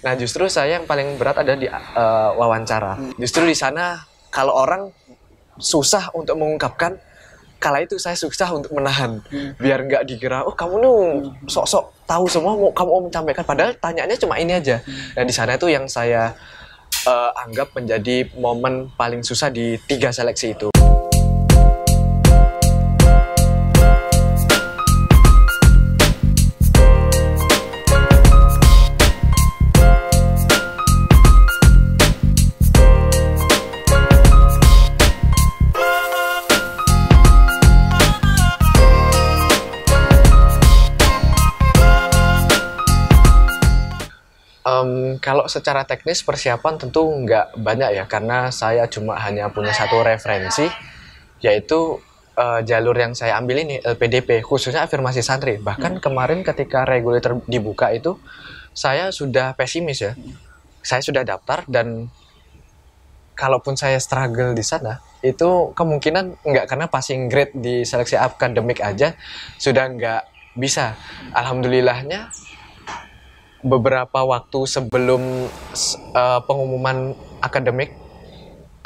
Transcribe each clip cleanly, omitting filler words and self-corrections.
Nah, justru saya yang paling berat ada di wawancara. Justru di sana kalau orang susah untuk mengungkapkan, kala itu saya susah untuk menahan biar nggak dikira oh kamu nih sok-sok tahu semua mau kamu menyampaikan, padahal tanyaannya cuma ini aja. Dan di sana itu yang saya anggap menjadi momen paling susah di 3 seleksi itu. Kalau secara teknis persiapan tentu nggak banyak ya, karena saya cuma hanya punya satu referensi, yaitu jalur yang saya ambil ini LPDP, khususnya afirmasi santri. Bahkan kemarin ketika regulator dibuka itu, saya sudah pesimis ya. Saya sudah daftar dan kalaupun saya struggle di sana, itu kemungkinan nggak, karena passing grade di seleksi akademik aja sudah nggak bisa. Alhamdulillahnya beberapa waktu sebelum pengumuman akademik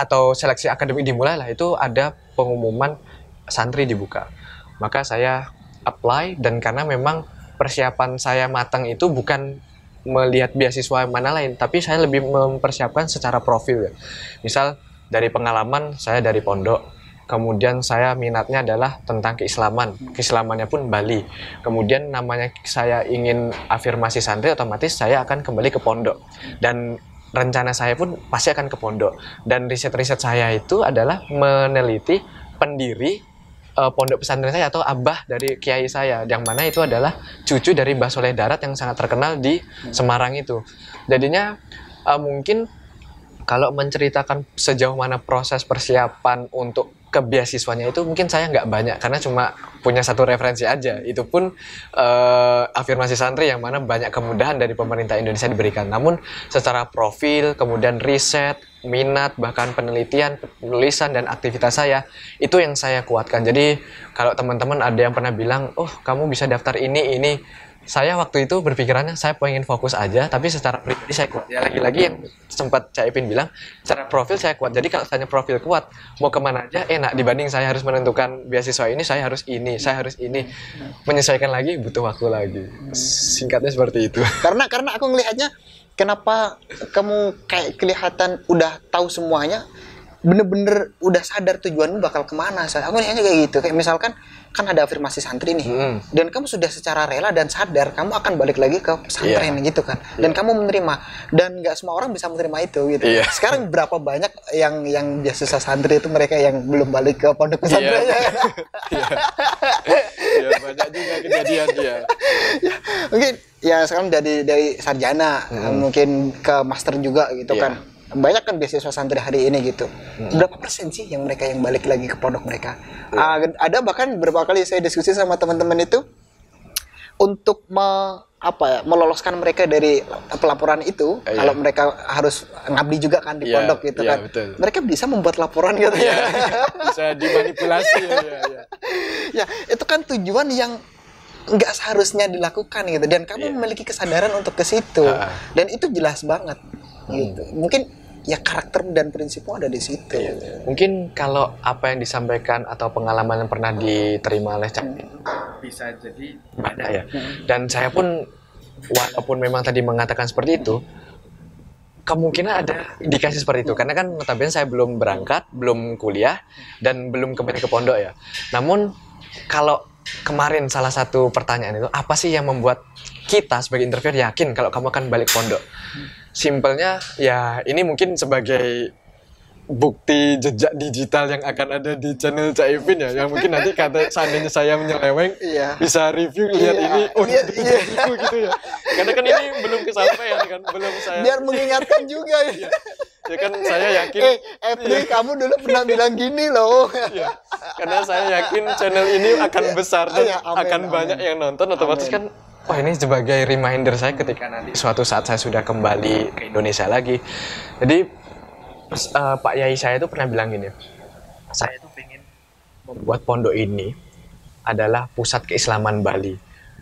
atau seleksi akademik dimulai lah, itu ada pengumuman santri dibuka. Maka saya apply, dan karena memang persiapan saya matang itu bukan melihat beasiswa mana lain, tapi saya lebih mempersiapkan secara profil ya. Misal dari pengalaman saya dari pondok, kemudian saya minatnya adalah tentang keislaman, keislamannya pun Bali. Kemudian namanya saya ingin afirmasi santri, otomatis saya akan kembali ke pondok. Dan rencana saya pun pasti akan ke pondok. Dan riset-riset saya itu adalah meneliti pendiri pondok pesantren saya atau abah dari kiai saya, yang mana itu adalah cucu dari Mbah Soleh Darat yang sangat terkenal di Semarang itu. Jadinya mungkin kalau menceritakan sejauh mana proses persiapan untuk ke beasiswanya itu mungkin saya nggak banyak, karena cuma punya satu referensi aja. Itu pun afirmasi santri yang mana banyak kemudahan dari pemerintah Indonesia diberikan. Namun secara profil, kemudian riset, minat, bahkan penelitian, penulisan, dan aktivitas saya, itu yang saya kuatkan. Jadi kalau teman-teman ada yang pernah bilang, oh kamu bisa daftar ini, saya waktu itu berpikirannya saya pengen fokus aja, tapi secara pribadi saya kuat. Ya lagi-lagi yang sempat Cak Ipin bilang, secara profil saya kuat. Jadi kalau saya profil kuat, mau kemana aja enak, dibanding saya harus menentukan beasiswa ini, saya harus ini, menyesuaikan lagi butuh waktu lagi. Singkatnya seperti itu. Karena aku ngelihatnya, kenapa kamu kayak kelihatan udah tahu semuanya, bener-bener udah sadar tujuanmu bakal kemana. Aku lihatnya kayak gitu, kayak misalkan kan ada afirmasi santri nih, dan kamu sudah secara rela dan sadar kamu akan balik lagi ke pesantren gitu kan, dan kamu menerima, dan nggak semua orang bisa menerima itu gitu. Sekarang berapa banyak yang beasiswa santri itu mereka yang belum balik ke pondok pesantrennya. Banyak juga kejadian dia. Mungkin ya sekarang dari sarjana mungkin ke master juga gitu kan. Banyak kan beasiswa santri hari ini gitu. Berapa persen sih yang mereka yang balik lagi ke pondok mereka? Ada bahkan beberapa kali saya diskusi sama teman-teman itu untuk meloloskan mereka dari pelaporan itu. Kalau mereka harus ngabdi juga kan di pondok gitu kan. Betul. Mereka bisa membuat laporan gitu ya. Bisa dimanipulasi ya, itu kan tujuan yang nggak seharusnya dilakukan gitu, dan kamu memiliki kesadaran untuk ke situ, dan itu jelas banget gitu. Mungkin ya karakter dan prinsipmu ada di situ. Mungkin kalau apa yang disampaikan atau pengalaman yang pernah diterima oleh Cak bisa jadi beda ya. Dan saya pun walaupun memang tadi mengatakan seperti itu, kemungkinan ada indikasi seperti itu, karena kan notabene saya belum berangkat, belum kuliah, dan belum kembali ke pondok ya. Namun kalau kemarin salah satu pertanyaan itu, apa sih yang membuat kita sebagai interviewer yakin kalau kamu akan balik pondok? Simpelnya ya ini mungkin sebagai bukti jejak digital yang akan ada di channel Cak Ipin ya, yang mungkin nanti seandainya saya menyeleweng bisa review lihat ini review gitu ya, karena kan ini belum kesampaian kan, belum saya biar mengingatkan juga ya. Ya kan saya yakin April kamu dulu pernah bilang gini loh. Karena saya yakin channel ini akan besar dan akan banyak yang nonton, otomatis kan wah ini sebagai reminder saya ketika nanti suatu saat saya sudah kembali ke Indonesia lagi. Jadi Pak Yai saya itu pernah bilang gini, saya itu pengen membuat pondok ini adalah pusat keislaman Bali.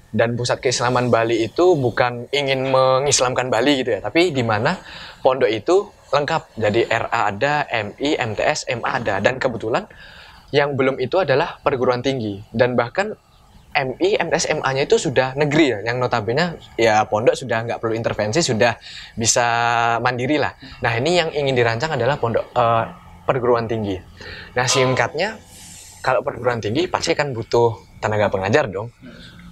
Dan pusat keislaman Bali itu bukan ingin mengislamkan Bali gitu ya, tapi di mana pondok itu lengkap. Jadi RA ada, MI, MTS, MA ada, dan kebetulan yang belum itu adalah perguruan tinggi. Dan bahkan MI, MTS, MA-nya itu sudah negeri ya, yang notabene ya pondok sudah nggak perlu intervensi, sudah bisa mandiri lah. Nah ini yang ingin dirancang adalah pondok perguruan tinggi. Nah singkatnya, kalau perguruan tinggi pasti kan butuh tenaga pengajar dong.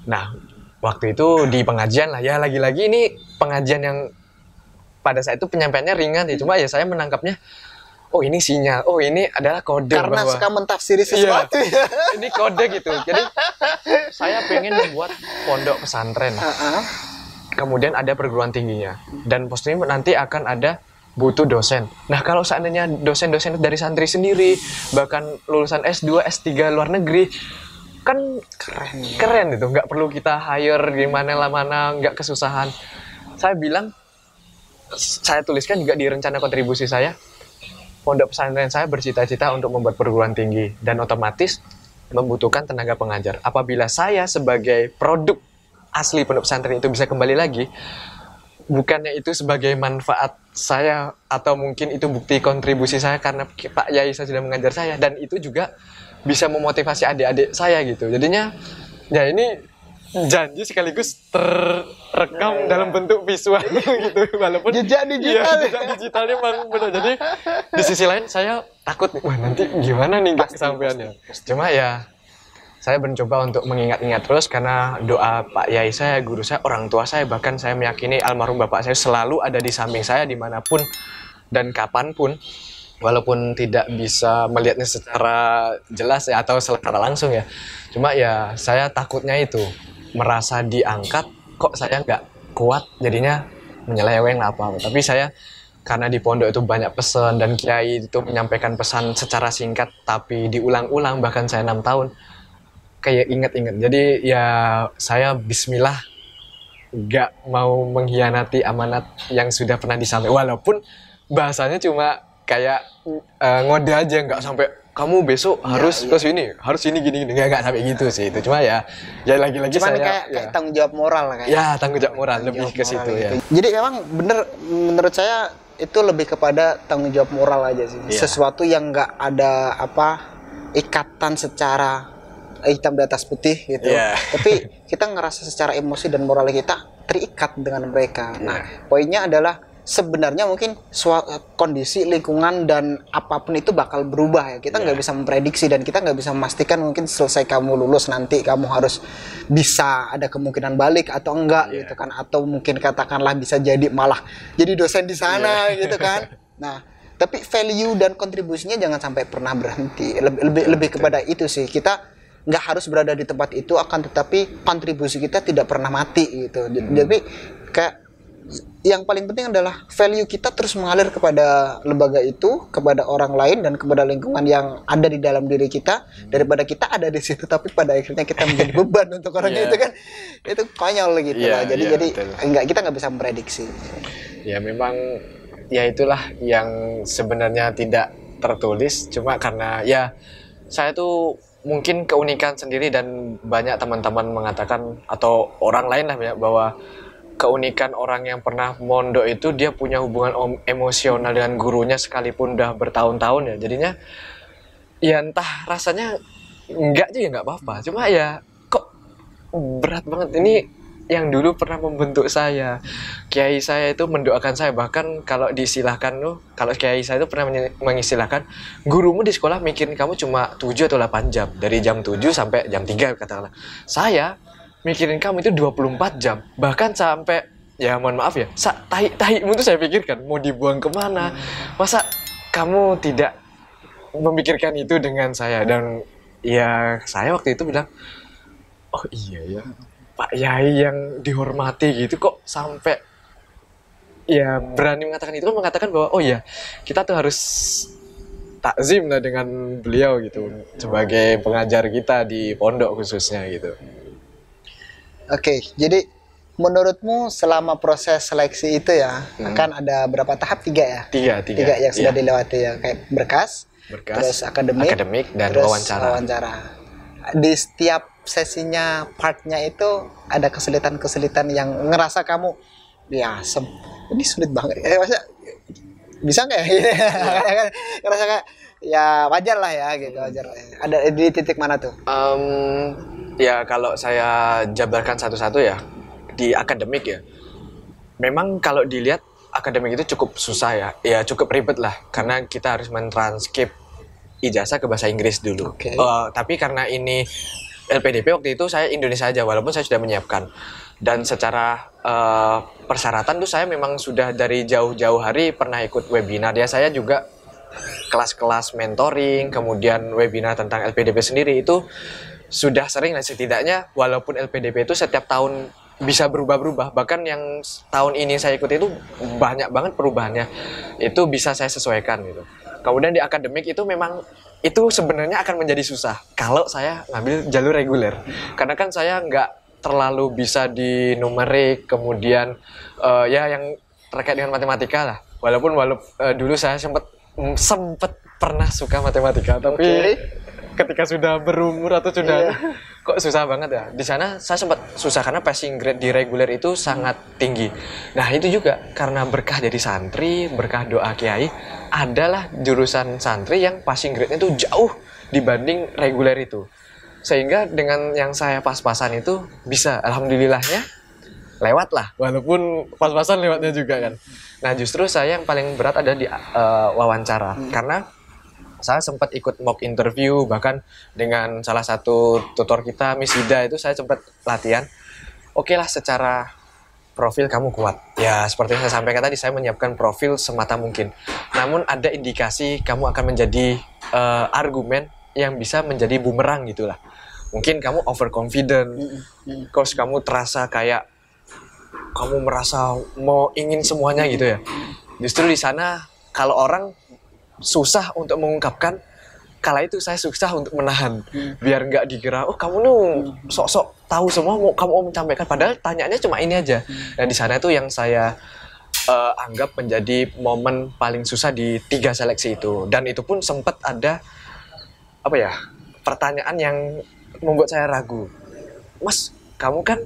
Nah, waktu itu di pengajian lah ya, lagi-lagi ini pengajian yang pada saat itu penyampaiannya ringan ya, cuma ya saya menangkapnya, oh ini sinyal, oh ini adalah kode Karena bahwa suka mentafsiri sesuatu. iya, ini kode gitu. Jadi saya pengen membuat pondok pesantren, kemudian ada perguruan tingginya, dan posisinya nanti akan ada butuh dosen. Nah kalau seandainya dosen-dosen dari santri sendiri, bahkan lulusan S2, S3 luar negeri, kan keren itu, nggak perlu kita hire di mana-mana, nggak kesusahan. Saya bilang, saya tuliskan juga di rencana kontribusi saya, pondok pesantren saya bercita-cita untuk membuat perguruan tinggi dan otomatis membutuhkan tenaga pengajar. Apabila saya sebagai produk asli pondok pesantren itu bisa kembali lagi, bukannya itu sebagai manfaat saya atau mungkin itu bukti kontribusi saya karena Pak Yai saya sudah mengajar saya, dan itu juga bisa memotivasi adik-adik saya gitu. Jadinya ya ini janji sekaligus terekam dalam bentuk visual gitu, walaupun Jejak digital. iya, jejak digitalnya bang benar. Jadi di sisi lain saya takut, wah nanti gimana nih nggak kesampaiannya. Cuma ya saya mencoba untuk mengingat-ingat terus, karena doa Pak Yai saya, guru saya, orang tua saya, bahkan saya meyakini almarhum bapak saya selalu ada di samping saya dimanapun dan kapanpun. Walaupun tidak bisa melihatnya secara jelas ya, atau secara langsung ya, cuma ya saya takutnya itu merasa diangkat, kok saya nggak kuat jadinya menyeleweng lah apa. Tapi saya karena di pondok itu banyak pesan dan kiai itu menyampaikan pesan secara singkat tapi diulang-ulang, bahkan saya 6 tahun kayak inget-inget. Jadi ya saya bismillah nggak mau mengkhianati amanat yang sudah pernah disampaikan, walaupun bahasanya cuma kayak ngode aja, nggak sampai kamu besok harus ke sini, harus ini gini nggak sampai gitu sih. Itu cuma ya lagi-lagi Cuman saya kayak tanggung jawab moral lah kayak. ya tanggung jawab moral lebih ke situ ya. Jadi memang bener, menurut saya itu lebih kepada tanggung jawab moral aja sih. Iya. Sesuatu yang nggak ada ikatan secara hitam di atas putih gitu. Iya. Tapi kita ngerasa secara emosi dan moral kita terikat dengan mereka. Nah, poinnya adalah sebenarnya mungkin kondisi lingkungan dan apapun itu bakal berubah ya. Kita nggak bisa memprediksi dan kita nggak bisa memastikan mungkin selesai kamu lulus nanti kamu harus bisa ada kemungkinan balik atau enggak gitu kan, atau mungkin katakanlah bisa jadi malah jadi dosen di sana gitu kan. Nah, tapi value dan kontribusinya jangan sampai pernah berhenti. Lebih kepada itu sih. Kita nggak harus berada di tempat itu, akan tetapi kontribusi kita tidak pernah mati gitu. Jadi kayak yang paling penting adalah value kita terus mengalir kepada lembaga itu, kepada orang lain, dan kepada lingkungan yang ada di dalam diri kita, daripada kita ada di situ tapi pada akhirnya kita menjadi beban untuk orang itu kan, itu konyol gitu lah. Jadi kita nggak bisa memprediksi. Ya memang ya itulah yang sebenarnya tidak tertulis, cuma karena ya saya tuh mungkin keunikan sendiri dan banyak teman-teman mengatakan atau orang lain lah ya, bahwa keunikan orang yang pernah mondok itu dia punya hubungan emosional dengan gurunya sekalipun udah bertahun-tahun ya. Jadinya ya entah rasanya enggak juga nggak apa-apa. Cuma ya kok berat banget ini yang dulu pernah membentuk saya. Kiai saya itu mendoakan saya, bahkan kalau disilahkan tuh, kalau kiai saya itu pernah mengistilahkan, gurumu di sekolah mikirin kamu cuma 7 atau 8 jam, dari jam 7 sampai jam 3 katakanlah. Saya mikirin kamu itu 24 jam, bahkan sampai ya mohon maaf ya, tahimu itu saya pikirkan mau dibuang kemana. Masa kamu tidak memikirkan itu dengan saya? Dan ya saya waktu itu bilang, oh iya ya, Pak Yai yang dihormati gitu kok sampai ya berani mengatakan itu, kan mengatakan bahwa oh ya kita tuh harus takzim lah dengan beliau gitu sebagai pengajar kita di pondok khususnya gitu. Oke, jadi menurutmu selama proses seleksi itu ya akan ada berapa tahap? 3 ya? 3 yang sudah dilewati ya, kayak berkas, terus akademik dan terus wawancara. Di setiap sesinya partnya itu ada kesulitan-kesulitan yang ngerasa kamu ya ini sulit banget. Maksudnya bisa nggak ya? Ngerasa kayak ya wajar lah ya gitu, wajar lah. Ada di titik mana tuh? Ya kalau saya jabarkan satu-satu ya, di akademik ya. Memang kalau dilihat akademik itu cukup susah ya cukup ribet lah, karena kita harus mentranskrip ijazah ke bahasa Inggris dulu. Okay. Tapi karena ini LPDP waktu itu saya Indonesia aja, walaupun saya sudah menyiapkan. Dan secara persyaratan tuh saya memang sudah dari jauh-jauh hari pernah ikut webinar ya. Saya juga kelas-kelas mentoring, kemudian webinar tentang LPDP sendiri itu sudah sering lah setidaknya, walaupun LPDP itu setiap tahun bisa berubah-berubah. Bahkan yang tahun ini saya ikut itu banyak banget perubahannya. Itu bisa saya sesuaikan gitu. Kemudian di akademik itu memang itu sebenarnya akan menjadi susah kalau saya ngambil jalur reguler. Karena kan saya nggak terlalu bisa di numerik, kemudian ya yang terkait dengan matematika lah. Walaupun dulu saya sempat pernah suka matematika, tapi ketika sudah berumur atau sudah kok susah banget ya. Di sana saya sempat susah karena passing grade di reguler itu sangat tinggi. Nah itu juga karena berkah dari santri, berkah doa kiai, adalah jurusan santri yang passing grade-nya itu jauh dibanding reguler itu. Sehingga dengan yang saya pas-pasan itu bisa, alhamdulillahnya lewat lah, walaupun pas-pasan lewatnya juga kan. Nah justru saya yang paling berat ada di wawancara, karena saya sempat ikut mock interview, bahkan dengan salah satu tutor kita, Miss Ida, itu saya sempat latihan. Oke lah, secara profil kamu kuat. Ya, seperti yang saya sampaikan tadi, saya menyiapkan profil semata mungkin. Namun ada indikasi kamu akan menjadi argumen yang bisa menjadi bumerang gitulah. Mungkin kamu overconfident, terus kamu terasa kayak kamu merasa mau ingin semuanya gitu ya. Justru di sana kalau orang susah untuk mengungkapkan, kala itu saya susah untuk menahan biar nggak dikira kamu nih sok-sok tahu semua, kamu mau menyampaikan, padahal tanyaannya cuma ini aja. Dan di sana itu yang saya anggap menjadi momen paling susah di 3 seleksi itu. Dan itu pun sempat ada pertanyaan yang membuat saya ragu. Mas, kamu kan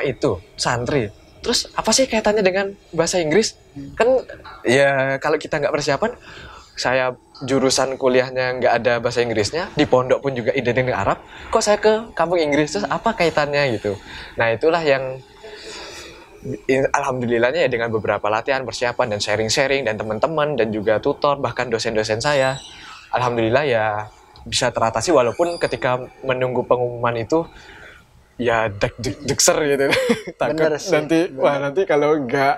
itu santri, terus apa sih kaitannya dengan bahasa Inggris? Kan ya kalau kita nggak persiapan, saya jurusan kuliahnya nggak ada bahasa Inggrisnya, di pondok pun juga identik dengan Arab, kok saya ke kampung Inggris, terus apa kaitannya gitu. Nah itulah yang alhamdulillahnya ya, dengan beberapa latihan, persiapan, dan sharing-sharing, dan teman-teman, dan juga tutor, bahkan dosen-dosen saya, alhamdulillah ya bisa teratasi, walaupun ketika menunggu pengumuman itu ya deg-degser gitu. Takut nanti kalau nggak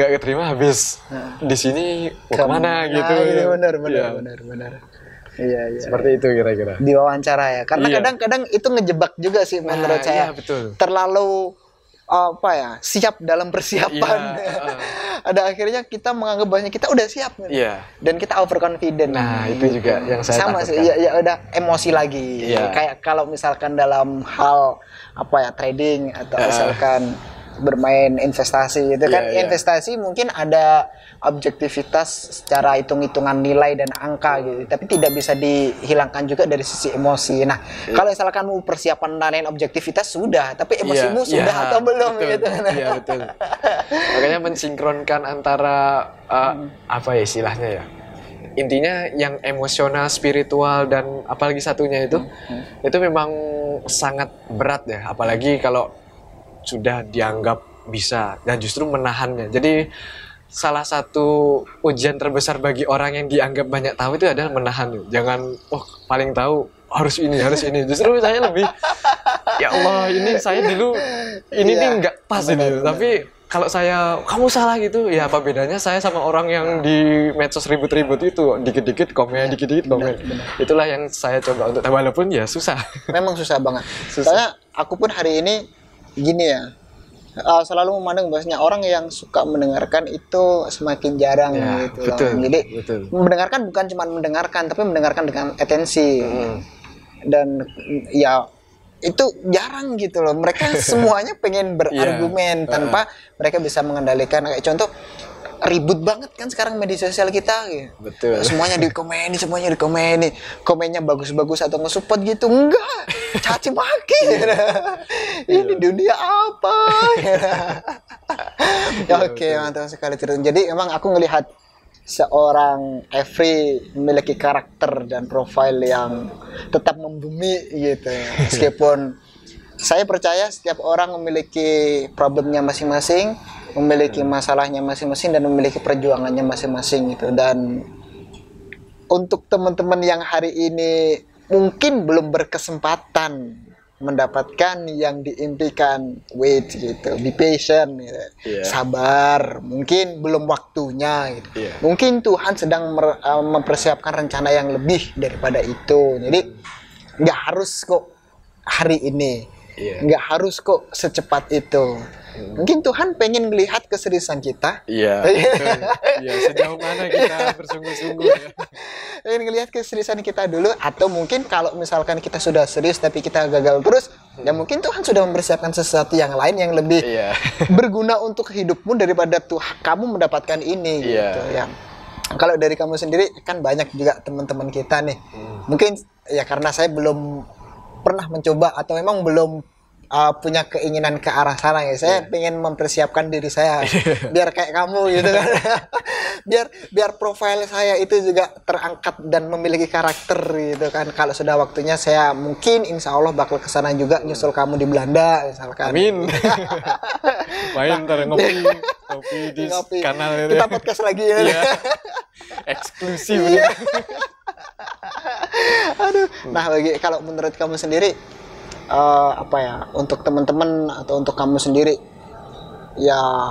keterima habis di sini mau kemana gitu. Benar. Iya. Seperti itu kira-kira. Di wawancara ya. Karena kadang-kadang itu ngejebak juga sih menurut saya. Iya, betul. Terlalu siap dalam persiapan. Ada akhirnya kita menganggap bahwa kita udah siap gitu. Dan kita overconfident. Nah, itu juga yang saya sama sih. Ya udah emosi lagi. Kayak kalau misalkan dalam hal trading atau misalkan bermain investasi itu kan investasi mungkin ada objektivitas secara hitung-hitungan nilai dan angka gitu, tapi tidak bisa dihilangkan juga dari sisi emosi. Nah, kalau misalkan mau persiapan nilai objektivitas sudah, tapi emosimu sudah atau belum gitu. Iya, betul. Makanya mensinkronkan antara istilahnya ya. Intinya yang emosional, spiritual, dan apalagi satunya itu memang sangat berat ya, apalagi kalau sudah dianggap bisa dan justru menahannya. Jadi salah satu ujian terbesar bagi orang yang dianggap banyak tahu itu adalah menahan. Jangan paling tahu harus ini. Justru saya lebih ya Allah, ini saya dulu ini nih nggak pas ini. Tapi kalau kamu salah gitu, ya apa bedanya saya sama orang yang di medsos ribut-ribut itu, dikit-dikit komen. Itulah yang saya coba untuk, walaupun ya susah. Memang susah banget. Soalnya aku pun hari ini gini ya, selalu memandang bahwasanya orang yang suka mendengarkan itu semakin jarang gitu. Jadi mendengarkan bukan cuma mendengarkan, tapi mendengarkan dengan atensi. Dan ya itu jarang gitu loh. Mereka semuanya pengen berargumen tanpa mereka bisa mengendalikan. Kayak contoh ribut banget kan sekarang media sosial kita gitu. Betul. Semuanya dikomeni, komennya bagus-bagus atau nge-support gitu, enggak, caci maki. Ini dunia apa? Oke, mantap sekali cerita. Jadi emang aku ngelihat seorang Every memiliki karakter dan profil yang tetap membumi gitu ya. Meskipun saya percaya setiap orang memiliki problemnya masing-masing, memiliki masalahnya masing-masing, dan memiliki perjuangannya masing-masing gitu. Dan untuk teman-teman yang hari ini mungkin belum berkesempatan mendapatkan yang diimpikan, wait gitu, be patient gitu. Sabar, mungkin belum waktunya gitu. Mungkin Tuhan sedang mempersiapkan rencana yang lebih daripada itu. Jadi nggak harus kok hari ini, nggak harus kok secepat itu. Mungkin Tuhan pengen melihat keseriusan kita. Iya. Sejauh mana kita bersungguh-sungguh. Pengen ngelihat keseriusan kita dulu, atau mungkin kalau misalkan kita sudah serius tapi kita gagal terus, ya mungkin Tuhan sudah mempersiapkan sesuatu yang lain yang lebih berguna untuk hidupmu daripada kamu mendapatkan ini gitu ya. Kalau dari kamu sendiri kan banyak juga teman-teman kita nih. Mungkin ya karena saya belum pernah mencoba atau memang belum punya keinginan ke arah sana ya. Saya pengen mempersiapkan diri saya biar kayak kamu gitu kan. biar profil saya itu juga terangkat dan memiliki karakter gitu kan. Kalau sudah waktunya saya mungkin insya Allah bakal kesana juga, nyusul kamu di Belanda misalkan. Amin. Main ntar ngopi di kanal itu. Kita podcast lagi ya. Eksklusif. Aduh. Nah, kalau menurut kamu sendiri, untuk teman-teman atau untuk kamu sendiri, ya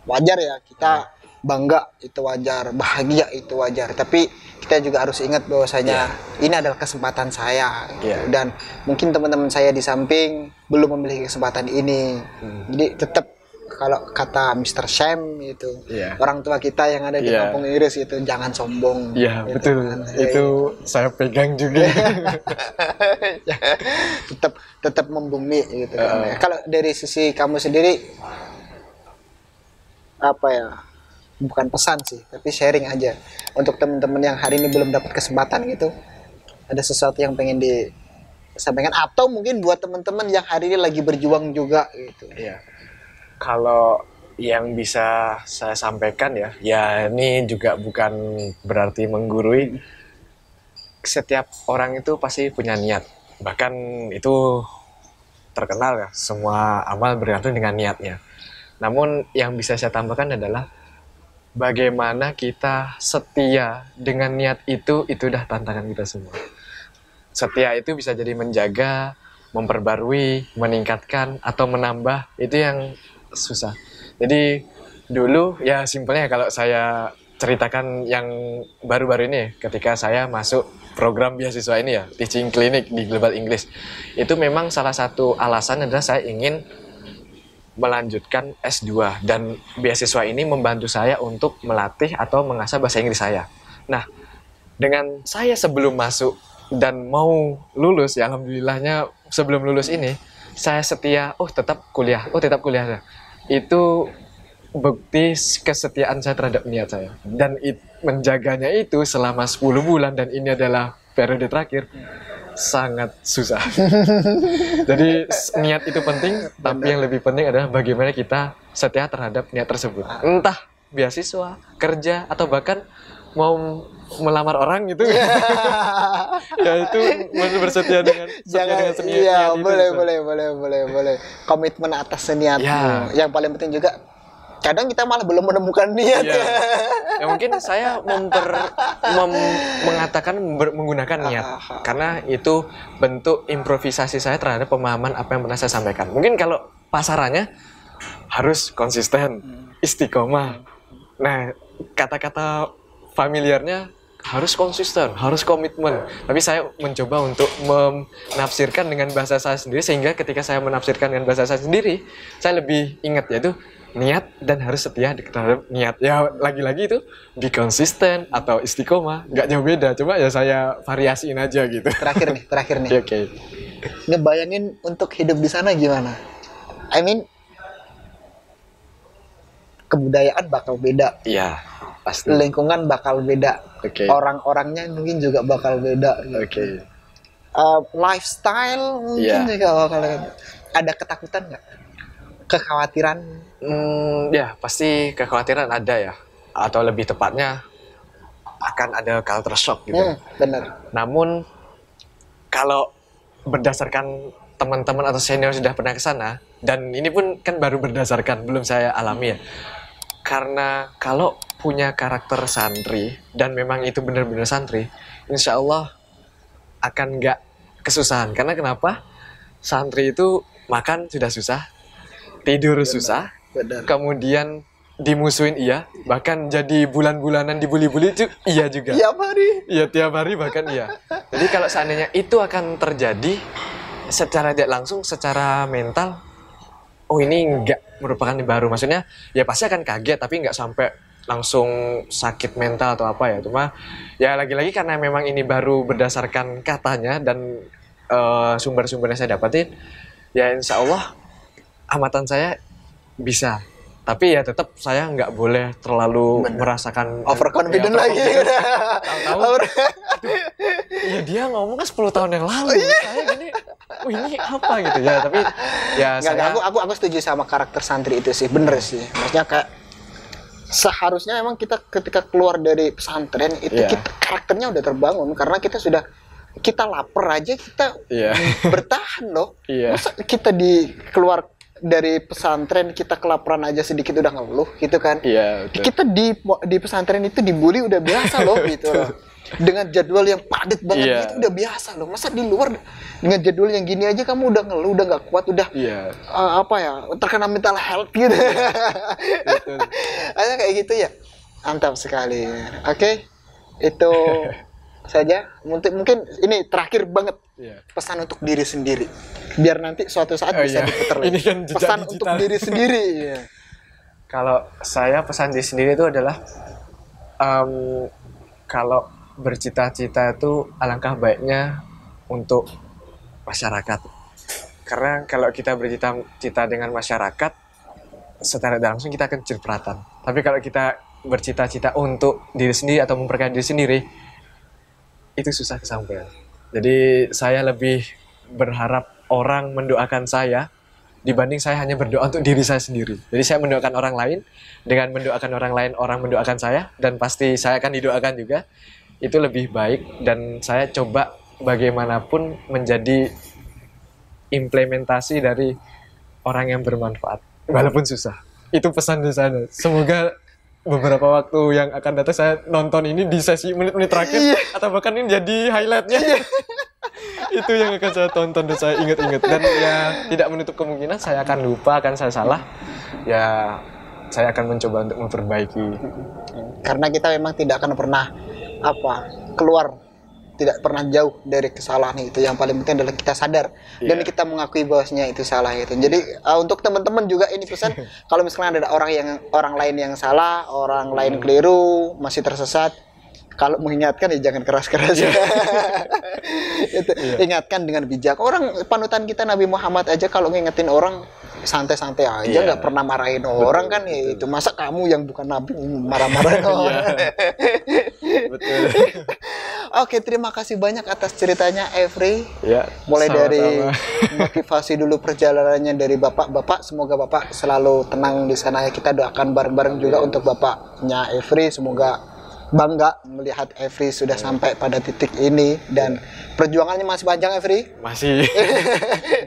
wajar ya kita bangga, itu wajar, bahagia itu wajar, tapi kita juga harus ingat bahwasanya ini adalah kesempatan saya gitu. Dan mungkin teman-teman saya di samping belum memiliki kesempatan ini. Jadi tetap, kalau kata Mr. Sam itu, orang tua kita yang ada di kampung Inggris itu, jangan sombong. Iya, gitu, betul. Kan. Itu saya pegang juga. tetap membumi gitu kan. Kalau dari sisi kamu sendiri, bukan pesan sih, tapi sharing aja untuk teman-teman yang hari ini belum dapat kesempatan gitu. Ada sesuatu yang pengen disampaikan, atau mungkin buat teman-teman yang hari ini lagi berjuang juga gitu. Iya. Kalau yang bisa saya sampaikan ya ini juga bukan berarti menggurui. Setiap orang itu pasti punya niat. Bahkan itu terkenal ya, semua amal bergantung dengan niatnya. Namun yang bisa saya tambahkan adalah bagaimana kita setia dengan niat itu udah tantangan kita semua. Setia itu bisa jadi menjaga, memperbarui, meningkatkan, atau menambah, itu yang susah. Jadi dulu ya simpelnya kalau saya ceritakan yang baru-baru ini, ketika saya masuk program beasiswa ini ya, teaching clinic di Global English, itu memang salah satu alasan adalah saya ingin melanjutkan S2, dan beasiswa ini membantu saya untuk melatih atau mengasah bahasa Inggris saya. Nah, dengan saya sebelum masuk dan mau lulus, ya alhamdulillahnya sebelum lulus ini saya setia, tetap kuliah. Itu bukti kesetiaan saya terhadap niat saya. Dan menjaganya itu selama 10 bulan, dan ini adalah periode terakhir, sangat susah. Jadi niat itu penting, tapi yang lebih penting adalah bagaimana kita setia terhadap niat tersebut. Entah beasiswa, kerja, atau bahkan mau melamar orang gitu. Ya itu bersetia dengan niat. Iya, boleh. Komitmen atas niat. Yang paling penting juga, kadang kita malah belum menemukan niat. Ya mungkin saya mengatakan menggunakan niat, karena itu bentuk improvisasi saya terhadap pemahaman apa yang pernah saya sampaikan. Mungkin kalau pasarannya harus konsisten, istiqomah. Nah, kata-kata familiarnya harus konsisten, harus komitmen. Tapi saya mencoba untuk menafsirkan dengan bahasa saya sendiri, sehingga ketika saya menafsirkan dengan bahasa saya sendiri, saya lebih ingat, yaitu niat dan harus setia terhadap niat. Ya lagi-lagi itu be konsisten atau istiqomah, nggak jauh beda. Cuma ya saya variasiin aja gitu. Terakhir nih. Oke. Ngebayangin untuk hidup di sana gimana? I mean, kebudayaan bakal beda, Iya, pasti. lingkungan bakal beda, Oke. orang-orangnya mungkin juga bakal beda. Oke. Lifestyle mungkin Iya. juga bakal beda. Ada ketakutan nggak? Kekhawatiran? Ya pasti kekhawatiran ada ya, atau lebih tepatnya akan ada culture shock gitu. Bener. Namun kalau berdasarkan teman-teman atau senior sudah pernah ke sana, dan ini pun kan baru berdasarkan, belum saya alami ya. Karena kalau punya karakter santri dan memang itu benar-benar santri, insya Allah akan nggak kesusahan. Karena kenapa? Santri itu makan sudah susah, tidur susah, Bener. kemudian dimusuhin iya, bahkan jadi bulan-bulanan dibully-bully itu iya juga. Iya hari. Iya, tiap hari bahkan iya. Jadi kalau seandainya itu akan terjadi secara tidak langsung, secara mental, oh ini nggak merupakan yang baru. Maksudnya ya pasti akan kaget, tapi nggak sampai langsung sakit mental atau apa ya. Cuma ya lagi-lagi karena memang ini baru berdasarkan katanya dan sumber-sumber yang saya dapatin, ya insya Allah amatan saya bisa. Tapi ya tetap saya nggak boleh terlalu merasakan Overconfident ya, lagi. Tahu-tahu iya dia ngomong kan 10 tahun yang lalu. Saya gini, oh ini apa gitu ya. Tapi ya Nggak, aku setuju sama karakter santri itu sih, bener sih. Maksudnya kayak seharusnya emang kita ketika keluar dari pesantren itu Iya. kita karakternya udah terbangun karena kita lapar aja kita Iya. bertahan loh. Iya. Masa kita keluar dari pesantren kita kelaparan aja sedikit udah ngeluh gitu kan? Iya, betul. Kita di pesantren itu dibully udah biasa loh gitu loh. Dengan jadwal yang padat banget Iya. itu udah biasa loh. Masa di luar dengan jadwal yang gini aja kamu udah ngeluh, udah nggak kuat, udah Iya. apa ya, terkena mental health gitu. Betul. Ada kayak gitu ya. Mantap sekali. Oke. Itu saja. Mungkin ini terakhir banget. Iya. Pesan untuk diri sendiri. Biar nanti suatu saat Oh, bisa iya. diputar lagi. Ini kan jejak pesan digital. untuk diri sendiri. Iya. Kalau saya pesan diri sendiri itu adalah kalau bercita-cita itu alangkah baiknya untuk masyarakat. Karena kalau kita bercita-cita dengan masyarakat, secara tidak langsung kita akan cipratan. Tapi kalau kita bercita-cita untuk diri sendiri atau memperkaya diri sendiri, itu susah kesampaian. Jadi saya lebih berharap orang mendoakan saya dibanding saya hanya berdoa untuk diri saya sendiri. Jadi saya mendoakan orang lain, dengan mendoakan orang lain, orang mendoakan saya, dan pasti saya akan didoakan juga. Itu lebih baik, dan saya coba bagaimanapun menjadi implementasi dari orang yang bermanfaat, walaupun susah. Itu pesan di sana. Semoga beberapa waktu yang akan datang saya nonton ini di sesi menit-menit terakhir, atau bahkan ini jadi highlightnya. Itu yang akan saya tonton dan saya ingat-ingat, dan ya tidak menutup kemungkinan saya akan lupa, akan saya salah, ya saya akan mencoba untuk memperbaiki. Karena kita memang tidak akan pernah keluar, tidak pernah jauh dari kesalahan itu. Yang paling penting adalah kita sadar dan kita mengakui bahwasanya itu salah itu. Jadi untuk teman-teman juga ini pesan, kalau misalnya ada orang lain yang salah, orang lain keliru, masih tersesat, kalau mengingatkan ya jangan keras-keras. Itu ingatkan dengan bijak. Orang panutan kita Nabi Muhammad aja kalau ngingetin orang santai-santai aja, nggak pernah marahin orang kan ya. Itu masa kamu yang bukan Nabi marah-marahin orang. Betul. Oke, terima kasih banyak atas ceritanya Every. Ya, Mulai sama-sama. dari motivasi dulu perjalanannya dari Bapak. Semoga Bapak selalu tenang di sana ya. Kita doakan bareng-bareng juga untuk Bapaknya Every. Semoga bangga melihat Every sudah sampai pada titik ini, dan perjuangannya masih panjang Every. Masih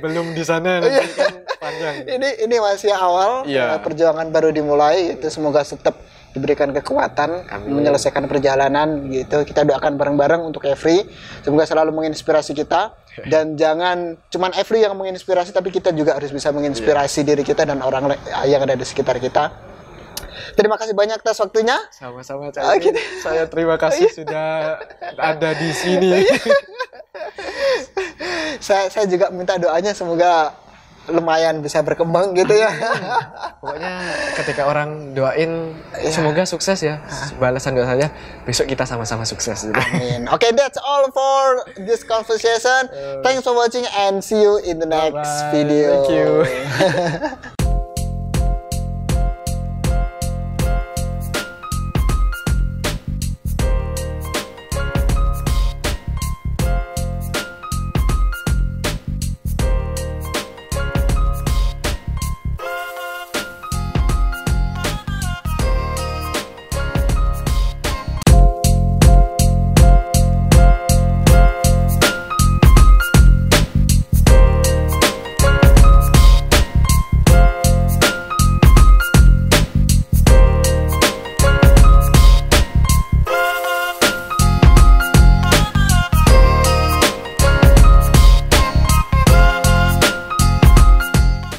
belum di sana, nanti kan panjang. Ini masih awal, perjuangan baru dimulai. Itu semoga tetap diberikan kekuatan menyelesaikan perjalanan gitu. Kita doakan bareng-bareng untuk Every, semoga selalu menginspirasi kita, dan jangan cuman Every yang menginspirasi, tapi kita juga harus bisa menginspirasi diri kita dan orang yang ada di sekitar kita. Terima kasih banyak atas waktunya. Sama-sama Cak. Saya terima kasih sudah ada di sini. Saya juga minta doanya semoga lumayan bisa berkembang gitu ya. Pokoknya ketika orang doain semoga sukses ya, balasan doa saya besok kita sama-sama sukses. Amin. Okay, that's all for this conversation. Thanks for watching and see you in the next video. Thank you.